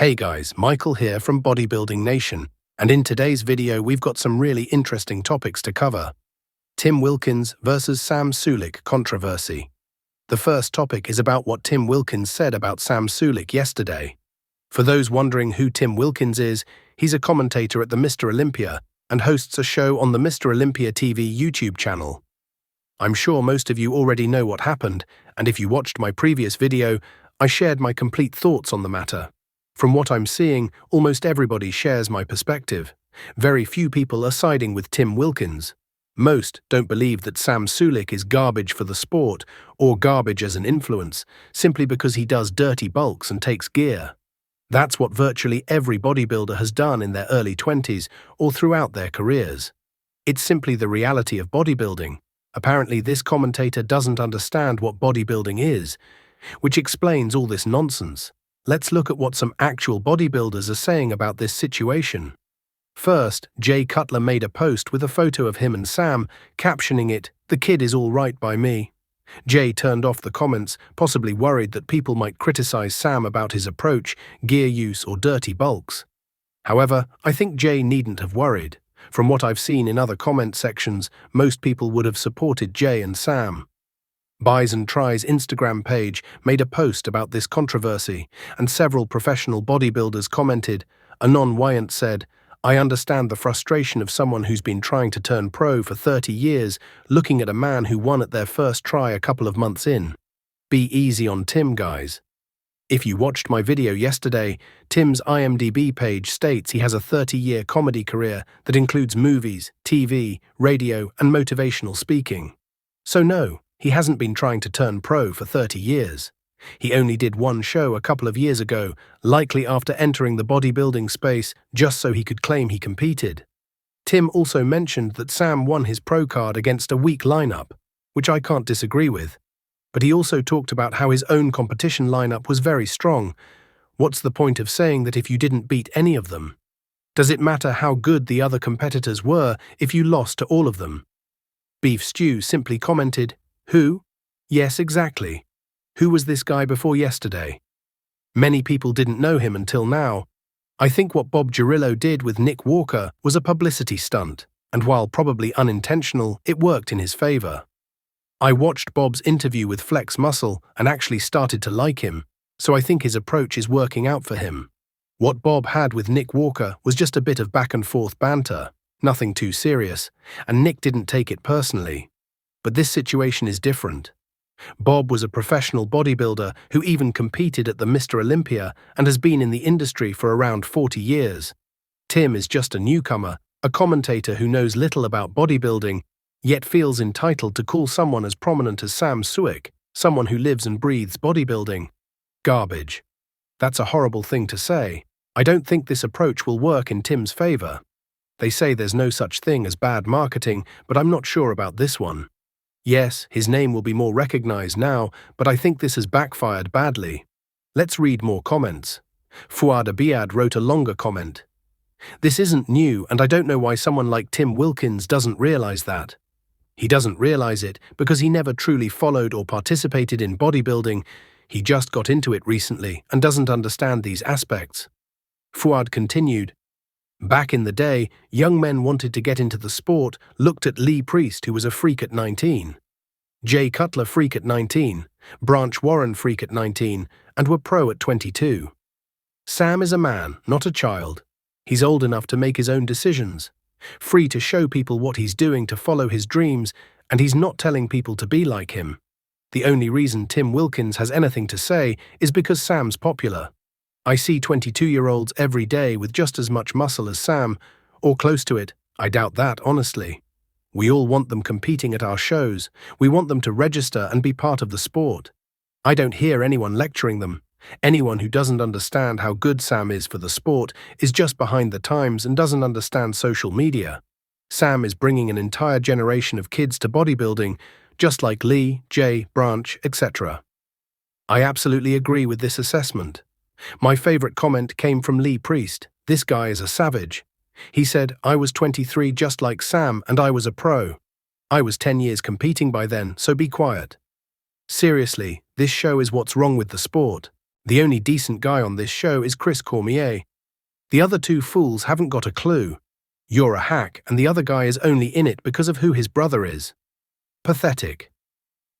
Hey guys, Michael here from Bodybuilding Nation, and in today's video we've got some really interesting topics to cover. Tim Wilkins versus Sam Suik controversy. The first topic is about what Tim Wilkins said about Sam Suik yesterday. For those wondering who Tim Wilkins is, he's a commentator at the Mr. Olympia and hosts a show on the Mr. Olympia TV YouTube channel. I'm sure most of you already know what happened, and if you watched my previous video, I shared my complete thoughts on the matter. From what I'm seeing, almost everybody shares my perspective. Very few people are siding with Tim Wilkins. Most don't believe that Sam Suik is garbage for the sport or garbage as an influence, simply because he does dirty bulks and takes gear. That's what virtually every bodybuilder has done in their early 20s or throughout their careers. It's simply the reality of bodybuilding. Apparently, this commentator doesn't understand what bodybuilding is, which explains all this nonsense. Let's look at what some actual bodybuilders are saying about this situation. First, Jay Cutler made a post with a photo of him and Sam, captioning it, "The kid is all right by me." Jay turned off the comments, possibly worried that people might criticize Sam about his approach, gear use, or dirty bulks. However, I think Jay needn't have worried. From what I've seen in other comment sections, most people would have supported Jay and Sam. Buys and Try's Instagram page made a post about this controversy, and several professional bodybuilders commented. Anon Wyant said, "I understand the frustration of someone who's been trying to turn pro for 30 years, looking at a man who won at their first try a couple of months in. Be easy on Tim, guys." If you watched my video yesterday, Tim's IMDb page states he has a 30-year comedy career that includes movies, TV, radio, and motivational speaking. So no, he hasn't been trying to turn pro for 30 years. He only did one show a couple of years ago, likely after entering the bodybuilding space just so he could claim he competed. Tim also mentioned that Sam won his pro card against a weak lineup, which I can't disagree with. But he also talked about how his own competition lineup was very strong. What's the point of saying that if you didn't beat any of them? Does it matter how good the other competitors were if you lost to all of them? Beef Stew simply commented, "Who? Yes, exactly. Who was this guy before yesterday?" Many people didn't know him until now. I think what Bob Girillo did with Nick Walker was a publicity stunt, and while probably unintentional, it worked in his favor. I watched Bob's interview with Flex Muscle and actually started to like him, so I think his approach is working out for him. What Bob had with Nick Walker was just a bit of back-and-forth banter, nothing too serious, and Nick didn't take it personally. But this situation is different. Bob was a professional bodybuilder who even competed at the Mr. Olympia and has been in the industry for around 40 years. Tim is just a newcomer, a commentator who knows little about bodybuilding, yet feels entitled to call someone as prominent as Sam Suik, someone who lives and breathes bodybuilding, garbage. That's a horrible thing to say. I don't think this approach will work in Tim's favor. They say there's no such thing as bad marketing, but I'm not sure about this one. Yes, his name will be more recognized now, but I think this has backfired badly. Let's read more comments. Fouad Abiad wrote a longer comment. "This isn't new, and I don't know why someone like Tim Wilkins doesn't realize that. He doesn't realize it because he never truly followed or participated in bodybuilding. He just got into it recently and doesn't understand these aspects." Fouad continued, "Back in the day, young men wanted to get into the sport, looked at Lee Priest, who was a freak at 19. Jay Cutler, freak at 19, Branch Warren, freak at 19, and were pro at 22. Sam is a man, not a child. He's old enough to make his own decisions, free to show people what he's doing to follow his dreams, and he's not telling people to be like him. The only reason Tim Wilkins has anything to say is because Sam's popular. I see 22-year-olds every day with just as much muscle as Sam, or close to it. I doubt that, honestly. We all want them competing at our shows. We want them to register and be part of the sport. I don't hear anyone lecturing them. Anyone who doesn't understand how good Sam is for the sport is just behind the times and doesn't understand social media. Sam is bringing an entire generation of kids to bodybuilding, just like Lee, Jay, Branch, etc. I absolutely agree with this assessment. My favorite comment came from Lee Priest. This guy is a savage. He said, "I was 23 just like Sam and I was a pro. I was 10 years competing by then, so be quiet." Seriously, this show is what's wrong with the sport. The only decent guy on this show is Chris Cormier. The other two fools haven't got a clue. You're a hack, and the other guy is only in it because of who his brother is. Pathetic.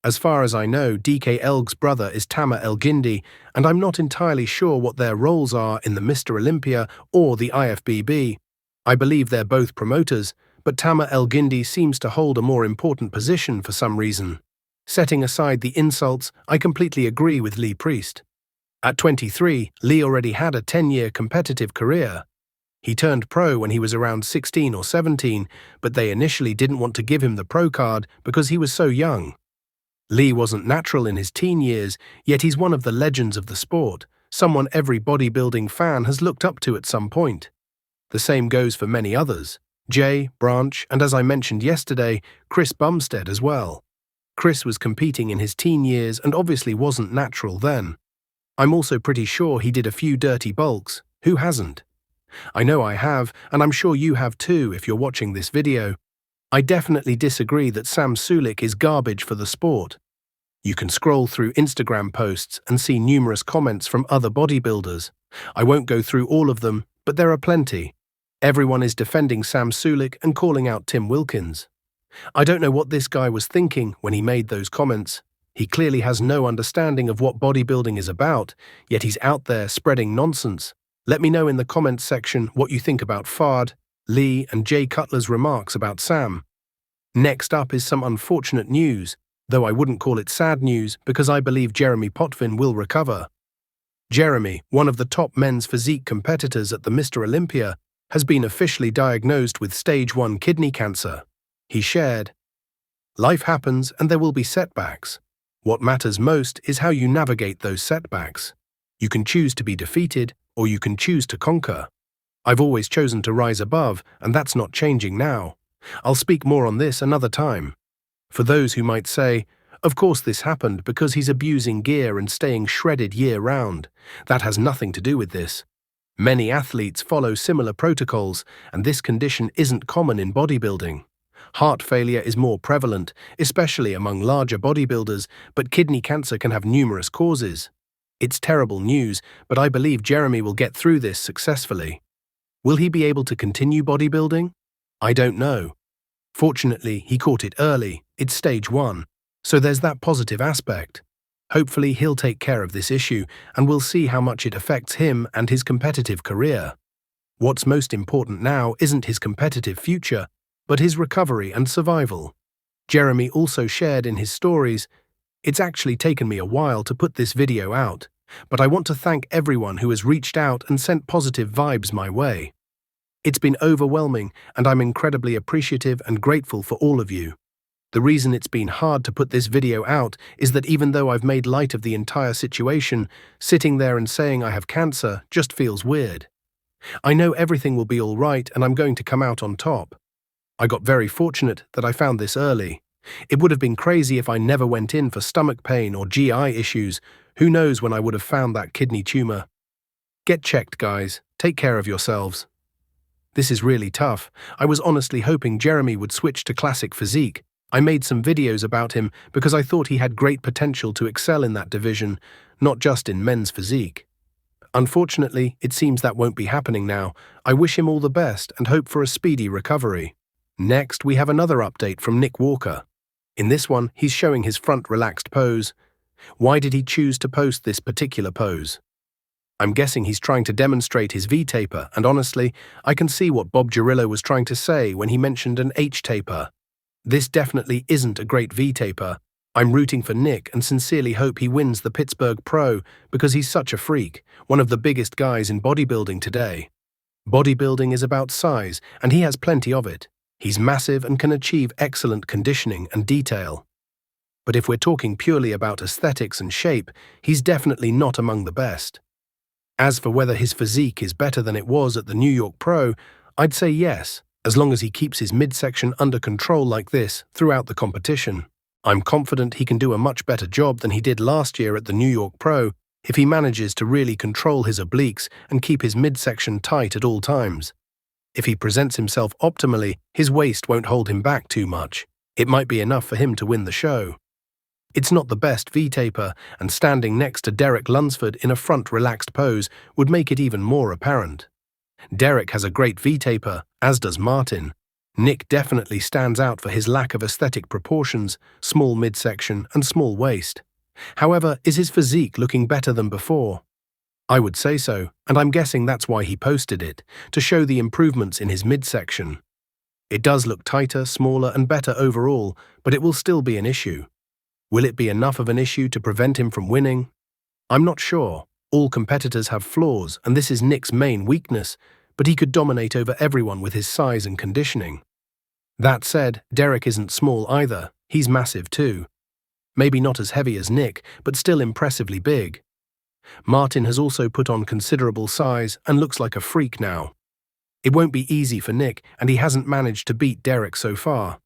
As far as I know, DK Elg's brother is Tamer El-Gindi, and I'm not entirely sure what their roles are in the Mr. Olympia or the IFBB. I believe they're both promoters, but Tamer El-Gindi seems to hold a more important position for some reason. Setting aside the insults, I completely agree with Lee Priest. At 23, Lee already had a 10-year competitive career. He turned pro when he was around 16 or 17, but they initially didn't want to give him the pro card because he was so young. Lee wasn't natural in his teen years, yet he's one of the legends of the sport, someone every bodybuilding fan has looked up to at some point. The same goes for many others, Jay, Branch, and as I mentioned yesterday, Chris Bumstead as well. Chris was competing in his teen years and obviously wasn't natural then. I'm also pretty sure he did a few dirty bulks. Who hasn't? I know I have, and I'm sure you have too if you're watching this video. I definitely disagree that Sam Suik is garbage for the sport. You can scroll through Instagram posts and see numerous comments from other bodybuilders. I won't go through all of them, but there are plenty. Everyone is defending Sam Suik and calling out Tim Wilkins. I don't know what this guy was thinking when he made those comments. He clearly has no understanding of what bodybuilding is about, yet he's out there spreading nonsense. Let me know in the comments section what you think about Fouad, Lee, and Jay Cutler's remarks about Sam. Next up is some unfortunate news, though I wouldn't call it sad news because I believe Jeremy Potvin will recover. Jeremy, one of the top men's physique competitors at the Mr. Olympia, has been officially diagnosed with stage 1 kidney cancer. He shared, "Life happens and there will be setbacks. What matters most is how you navigate those setbacks. You can choose to be defeated or you can choose to conquer. I've always chosen to rise above, and that's not changing now. I'll speak more on this another time." For those who might say, of course this happened because he's abusing gear and staying shredded year-round. That has nothing to do with this. Many athletes follow similar protocols, and this condition isn't common in bodybuilding. Heart failure is more prevalent, especially among larger bodybuilders, but kidney cancer can have numerous causes. It's terrible news, but I believe Jeremy will get through this successfully. Will he be able to continue bodybuilding? I don't know. Fortunately, he caught it early. It's stage 1, so there's that positive aspect. Hopefully, he'll take care of this issue, and we'll see how much it affects him and his competitive career. What's most important now isn't his competitive future, but his recovery and survival. Jeremy also shared in his stories, "It's actually taken me a while to put this video out, but I want to thank everyone who has reached out and sent positive vibes my way. It's been overwhelming, and I'm incredibly appreciative and grateful for all of you. The reason it's been hard to put this video out is that even though I've made light of the entire situation, sitting there and saying I have cancer just feels weird. I know everything will be all right and I'm going to come out on top. I got very fortunate that I found this early. It would have been crazy if I never went in for stomach pain or GI issues. Who knows when I would have found that kidney tumor. Get checked, guys. Take care of yourselves." This is really tough. I was honestly hoping Jeremy would switch to classic physique. I made some videos about him because I thought he had great potential to excel in that division, not just in men's physique. Unfortunately, it seems that won't be happening now. I wish him all the best and hope for a speedy recovery. Next, we have another update from Nick Walker. In this one, he's showing his front relaxed pose. Why did he choose to post this particular pose? I'm guessing he's trying to demonstrate his V-taper, and honestly, I can see what Bob Girillo was trying to say when he mentioned an H-taper. This definitely isn't a great V-taper. I'm rooting for Nick and sincerely hope he wins the Pittsburgh Pro because he's such a freak, one of the biggest guys in bodybuilding today. Bodybuilding is about size, and he has plenty of it. He's massive and can achieve excellent conditioning and detail. But if we're talking purely about aesthetics and shape, he's definitely not among the best. As for whether his physique is better than it was at the New York Pro, I'd say yes, as long as he keeps his midsection under control like this throughout the competition. I'm confident he can do a much better job than he did last year at the New York Pro if he manages to really control his obliques and keep his midsection tight at all times. If he presents himself optimally, his waist won't hold him back too much. It might be enough for him to win the show. It's not the best V-taper, and standing next to Derek Lunsford in a front relaxed pose would make it even more apparent. Derek has a great V-taper, as does Martin. Nick definitely stands out for his lack of aesthetic proportions, small midsection and small waist. However, is his physique looking better than before? I would say so, and I'm guessing that's why he posted it, to show the improvements in his midsection. It does look tighter, smaller and better overall, but it will still be an issue. Will it be enough of an issue to prevent him from winning? I'm not sure. All competitors have flaws, and this is Nick's main weakness, but he could dominate over everyone with his size and conditioning. That said, Derek isn't small either. He's massive too. Maybe not as heavy as Nick, but still impressively big. Martin has also put on considerable size and looks like a freak now. It won't be easy for Nick, and he hasn't managed to beat Derek so far.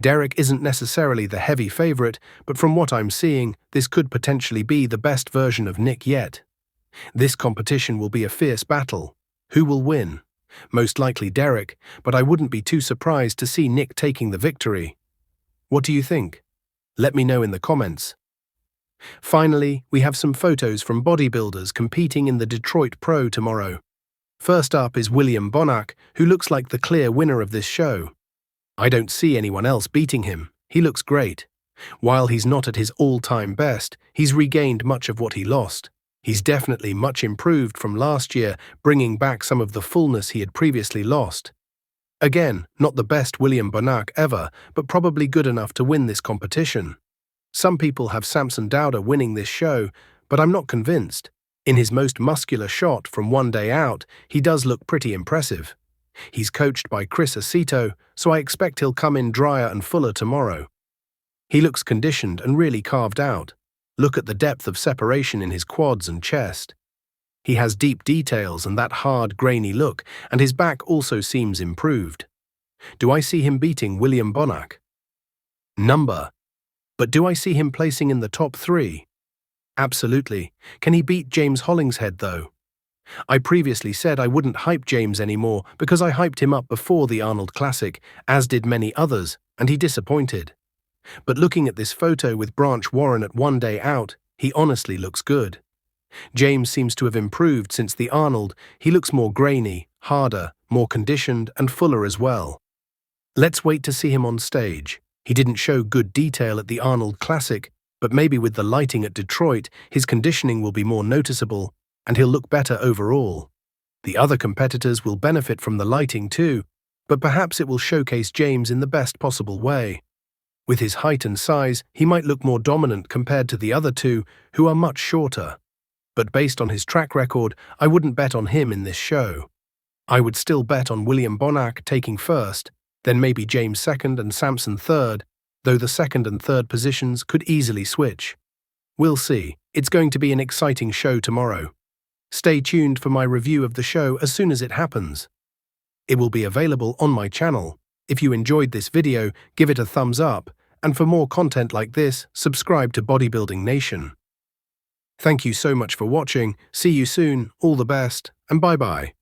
Derek isn't necessarily the heavy favorite, but from what I'm seeing, this could potentially be the best version of Nick yet. This competition will be a fierce battle. Who will win? Most likely Derek, but I wouldn't be too surprised to see Nick taking the victory. What do you think? Let me know in the comments. Finally, we have some photos from bodybuilders competing in the Detroit Pro tomorrow. First up is William Bonac, who looks like the clear winner of this show. I don't see anyone else beating him. He looks great. While he's not at his all-time best, he's regained much of what he lost. He's definitely much improved from last year, bringing back some of the fullness he had previously lost. Again, not the best William Bonac ever, but probably good enough to win this competition. Some people have Samson Dauda winning this show, but I'm not convinced. In his most muscular shot from one day out, he does look pretty impressive. He's coached by Chris Aceto, so I expect he'll come in drier and fuller tomorrow. He looks conditioned and really carved out. Look at the depth of separation in his quads and chest. He has deep details and that hard, grainy look, and his back also seems improved. Do I see him beating William Bonac? Number. But do I see him placing in the top 3? Absolutely. Can he beat James Hollingshead though? I previously said I wouldn't hype James anymore because I hyped him up before the Arnold Classic, as did many others, and he disappointed. But looking at this photo with Branch Warren at one day out, he honestly looks good. James seems to have improved since the Arnold. He looks more grainy, harder, more conditioned and fuller as well. Let's wait to see him on stage. He didn't show good detail at the Arnold Classic, but maybe with the lighting at Detroit, his conditioning will be more noticeable, and he'll look better overall. The other competitors will benefit from the lighting too, but perhaps it will showcase James in the best possible way. With his height and size, he might look more dominant compared to the other two, who are much shorter. But based on his track record, I wouldn't bet on him in this show. I would still bet on William Bonac taking first, then maybe James second and Samson third, though the second and third positions could easily switch. We'll see. It's going to be an exciting show tomorrow. Stay tuned for my review of the show as soon as it happens. It will be available on my channel. If you enjoyed this video, give it a thumbs up, and for more content like this, subscribe to Bodybuilding Nation. Thank you so much for watching, see you soon, all the best, and bye-bye.